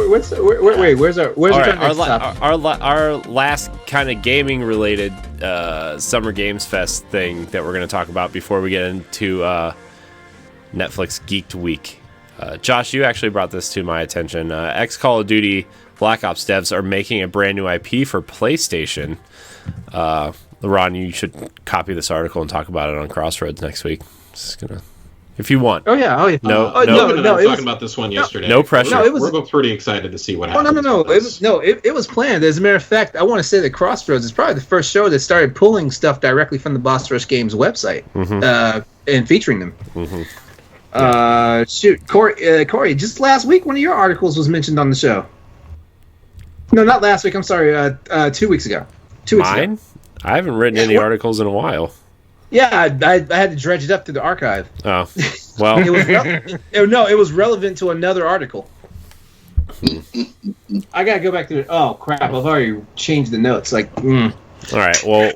where's our our last kind of gaming related Summer Games Fest thing that we're going to talk about before we get into Netflix Geeked Week. Josh, you actually brought this to my attention. Ex Call of Duty Black Ops devs are making a brand new IP for PlayStation. Ron, you should copy this article and talk about it on Crossroads next week. Just gonna, if you want. Oh yeah. No. I was talking about this one yesterday. No pressure. We're both pretty excited to see what happens. It was planned. As a matter of fact, I want to say that Crossroads is probably the first show that started pulling stuff directly from the Boss Rush Games website and featuring them. Corey, just last week, one of your articles was mentioned on the show. No, not last week. I'm sorry. 2 weeks ago. 2 weeks Mine? ago. I haven't written any articles in a while. Yeah, I had to dredge it up through the archive. Oh, well. It was relevant to another article. I gotta go back to it. Oh crap! I've already changed the notes. All right. Well,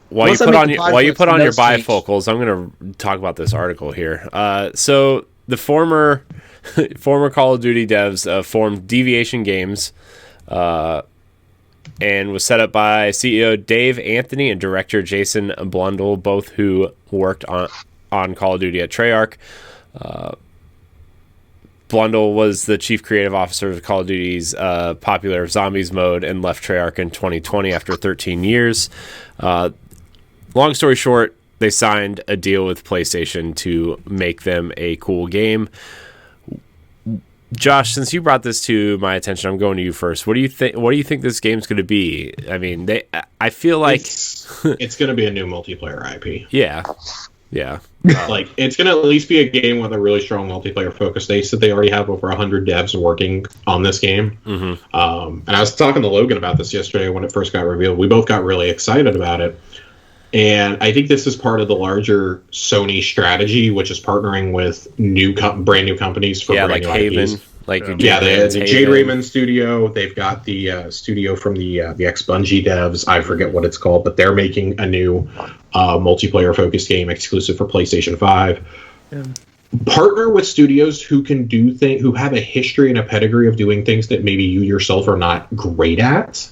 while you put on your bifocals, I'm going to talk about this article here. So the former Call of Duty devs formed Deviation Games. And was set up by CEO Dave Anthony and director Jason Blundell, both who worked on Call of Duty at Treyarch. Blundell was the chief creative officer of Call of Duty's popular Zombies mode and left Treyarch in 2020 after 13 years. Long story short, they signed a deal with PlayStation to make them a cool game. Josh, since you brought this to my attention, I'm going to you first. What do you think? What do you think this game's going to be? I mean, I feel like it's going to be a new multiplayer IP. Yeah. Like it's going to at least be a game with a really strong multiplayer focus. They said they already have over 100 devs working on this game. And I was talking to Logan about this yesterday when it first got revealed. We both got really excited about it. And I think this is part of the larger Sony strategy, which is partnering with brand new companies for brand new Haven, IPs. they have the Jade Raymond studio. They've got the studio from the ex-Bungie devs. I forget what it's called, but they're making a new multiplayer-focused game exclusive for PlayStation 5. Yeah. Partner with studios who can do things, who have a history and a pedigree of doing things that maybe you yourself are not great at.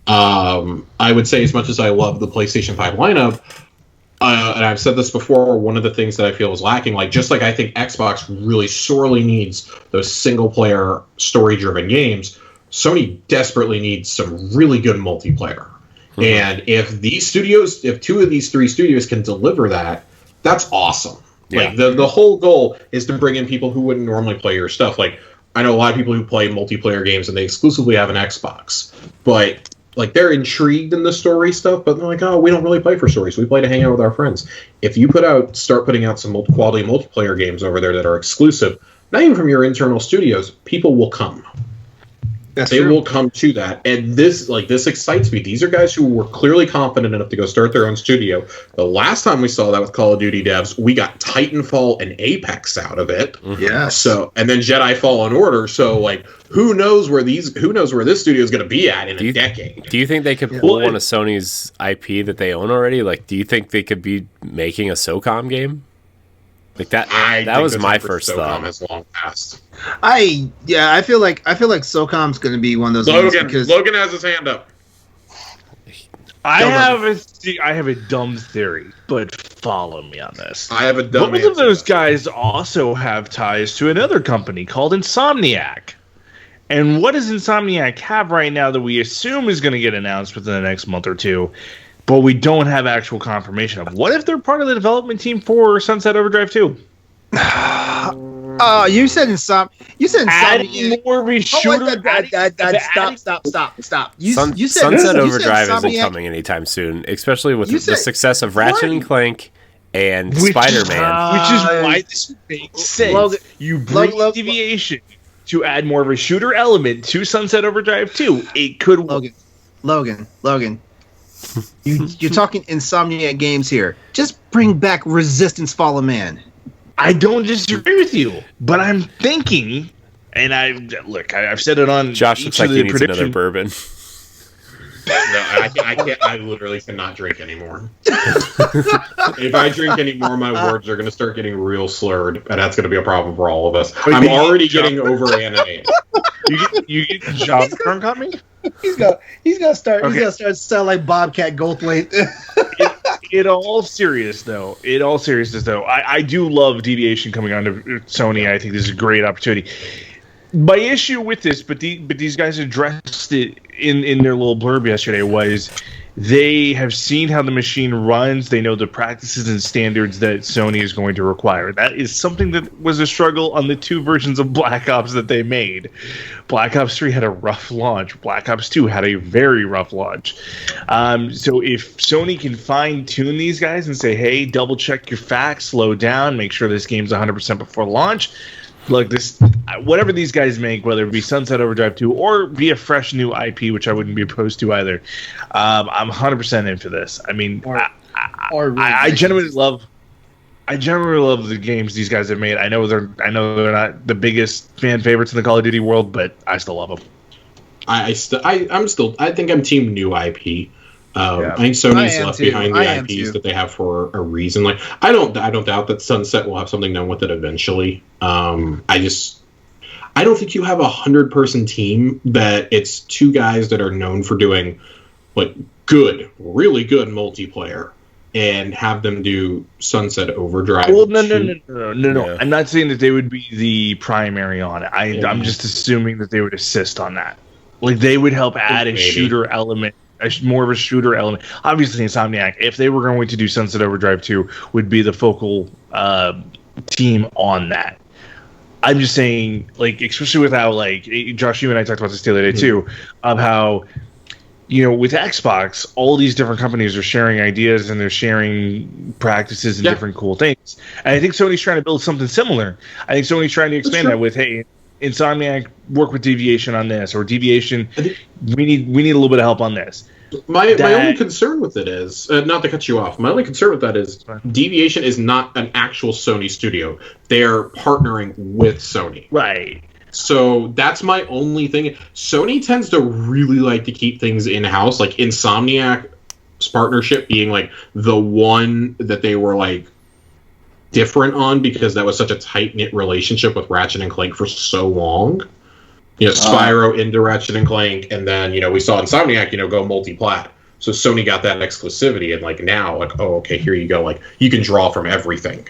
I would say, as much as I love the PlayStation 5 lineup, and I've said this before, one of the things that I feel is lacking, just like I think Xbox really sorely needs those single-player, story-driven games, Sony desperately needs some really good multiplayer. And if two of these three studios can deliver that, that's awesome. Yeah. The whole goal is to bring in people who wouldn't normally play your stuff. I know a lot of people who play multiplayer games and they exclusively have an Xbox, but they're intrigued in the story stuff, but they're like, oh, we don't really play for stories. We play to hang out with our friends. If you start putting out some quality multiplayer games over there that are exclusive, not even from your internal studios, people will come. They will come to that. And this excites me. These are guys who were clearly confident enough to go start their own studio. The last time we saw that with Call of Duty devs, we got Titanfall and Apex out of it. Yeah. And then Jedi Fallen Order. So who knows where this studio is going to be at in a decade? Do you think they could pull one of Sony's IP that they own already? Do you think they could be making a SOCOM game? That was my first thought. SOCOM has long passed. I feel like SOCOM's going to be one of those. Logan has his hand up. I have a dumb theory, but follow me on this. I have a dumb. Both of those guys also have ties to another company called Insomniac. And what does Insomniac have right now that we assume is going to get announced within the next month or two? But we don't have actual confirmation of. What if they're part of the development team for Sunset Overdrive 2? You said Insomniac. Adding more of a shooter. Stop. You said Sunset Overdrive isn't coming anytime soon, especially with the success of Ratchet and Clank and Spider-Man. Which is why this makes sense. You bring Deviation to add more of a shooter element to Sunset Overdrive 2. It could Logan. You're talking Insomniac Games here. Just bring back Resistance Fallen Man. I don't disagree with you, but I'm thinking, and I've said it on Josh looks like he needs another bourbon. No, I can't. I literally cannot drink anymore. If I drink anymore, my words are going to start getting real slurred, and that's going to be a problem for all of us. I'm already getting over animated. You get John Kern got me. He's gonna start sound like Bobcat Goldthwait. In all seriousness, though, I do love Deviation coming on to Sony. I think this is a great opportunity. My issue with this, but these guys addressed it in their little blurb yesterday, was they have seen how the machine runs. They know the practices and standards that Sony is going to require. That is something that was a struggle on the 2 versions of Black Ops that they made. Black Ops 3 had a rough launch. Black Ops 2 had a very rough launch. So if Sony can fine-tune these guys and say, hey, double-check your facts, slow down, make sure this game's 100% before launch, look, this whatever these guys make, whether it be Sunset Overdrive 2 or be a fresh new IP, which I wouldn't be opposed to either, I'm 100% in for this. I mean, I genuinely love the games these guys have made. I know they're not the biggest fan favorites in the Call of Duty world, but I still love them. I think I'm team new IP. I think Sony's left behind the IPs that they have for a reason. Like I don't doubt that Sunset will have something done with it eventually. I don't think you have a 100-person team that it's 2 guys that are known for doing like really good multiplayer and have them do Sunset Overdrive. Well, no. I'm not saying that they would be the primary on it. I'm just assuming that they would assist on that. Like they would help add a shooter element. More of a shooter element. Obviously, Insomniac, if they were going to do Sunset Overdrive 2, would be the focal team on that. I'm just saying, like, especially with how, like, Josh, you and I talked about this the other day, too, of how, with Xbox, all these different companies are sharing ideas and they're sharing practices and different cool things. And I think Sony's trying to build something similar. I think Sony's trying to expand that with, hey, Insomniac, work with Deviation on this, or Deviation, we need a little bit of help on this. My only concern with it is, not to cut you off, my only concern with that is Deviation is not an actual Sony studio. They're partnering with Sony. Right. So that's my only thing. Sony tends to really like to keep things in-house, like Insomniac's partnership being like the one that they were like different on because that was such a tight-knit relationship with Ratchet and Clank for so long. Spyro into Ratchet and Clank, and then, we saw Insomniac, go multi-plat. So Sony got that exclusivity, and, like, now, like, oh, okay, here you go. Like, you can draw from everything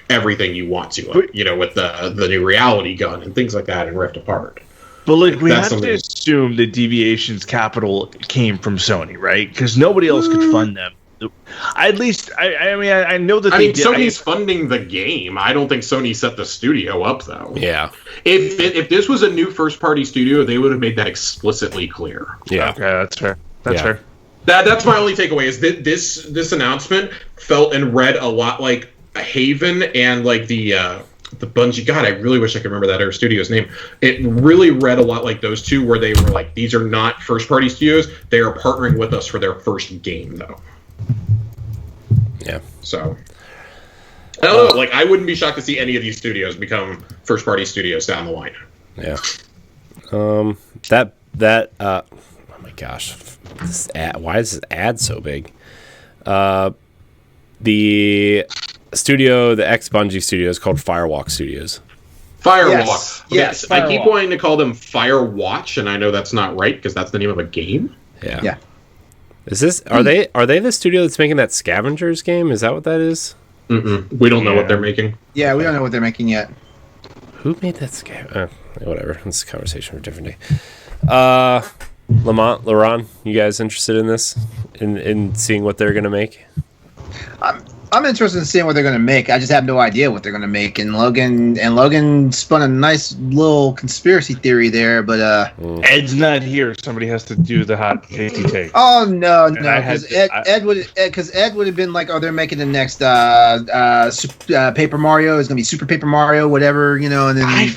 you want to, like, with the new reality gun and things like that and Rift Apart. But, like, we have to assume that Deviation's capital came from Sony, right? Because nobody else could fund them. At least, I know that Sony's funding the game. I don't think Sony set the studio up, though. Yeah. If this was a new first-party studio, they would have made that explicitly clear. Yeah. Okay, that's fair. That's fair. That's my only takeaway, is that this announcement felt and read a lot like Haven and, like, the Bungie. God, I really wish I could remember that other studio's name. It really read a lot like those two, where they were like, these are not first-party studios. They are partnering with us for their first game, though. Yeah. So, I don't know. Like, I wouldn't be shocked to see any of these studios become first-party studios down the line. Yeah. Oh my gosh, this ad, why is this ad so big? The ex-Bungie studio is called Firewalk Studios. Firewalk. Yes. I keep wanting to call them Firewatch, and I know that's not right because that's the name of a game. Yeah. Is this? Are they the studio that's making that Scavengers game? Is that what that is? We don't know what they're making. Yeah, we don't know what they're making yet. Who made that whatever. It's a conversation for a different day. Lamont, Laurent, you guys interested in this? In seeing what they're gonna make? I'm interested in seeing what they're going to make. I just have no idea what they're going to make. And Logan spun a nice little conspiracy theory there, but Ed's not here. Somebody has to do the hot tasty take. Oh no, because Ed would have been like, oh, they're making the next Paper Mario. It's going to be Super Paper Mario, whatever, and then.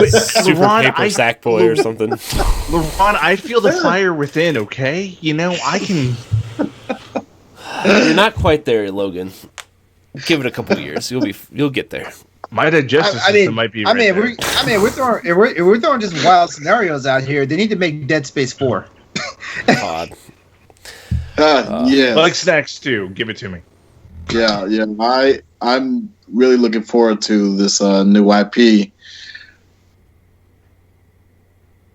Super Paper Sackboy or something. LeBron, I feel the fire within. Okay, I can. You're not quite there, Logan. Give it a couple years. You'll get there. My digestive system might be. We're throwing just wild scenarios out here. They need to make Dead Space 4. Odd. Yeah. Like Snacks too. Give it to me. Yeah. I'm really looking forward to this new IP.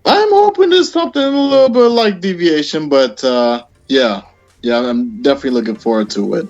I'm hoping it's something a little bit like Deviation, but yeah, I'm definitely looking forward to it.